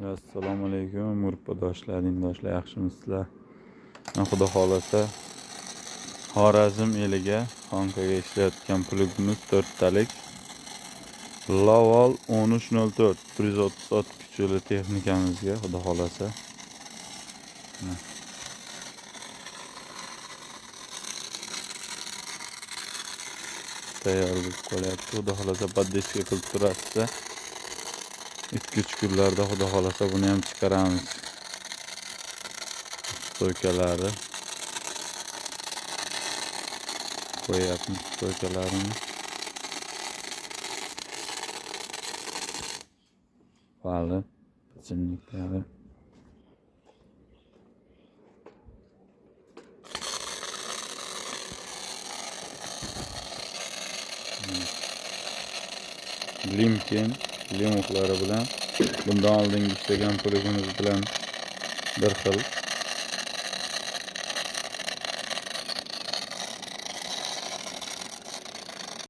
Assalomu alaykum murabbiyodoshlar, dindoshlar, yaxshimisizlar? Xudo xolasa Xorazm eliga Xonkaga ishlayotgan plugimiz 4 talik Laval 1304 130 ot kuchli texnikamizga xudo xolasa tayyor bo'lib qolyapti. Xudo xolasa poddeska qilib turasiz. 2-3 kunlarda xudo xolasa buni ham chiqaramiz. Stoykalari qo'yapmiz, stoykalarini vali bichimliklari limken limuklari bilan bundan oldingi ishlagan plugimiz bilan bir xil.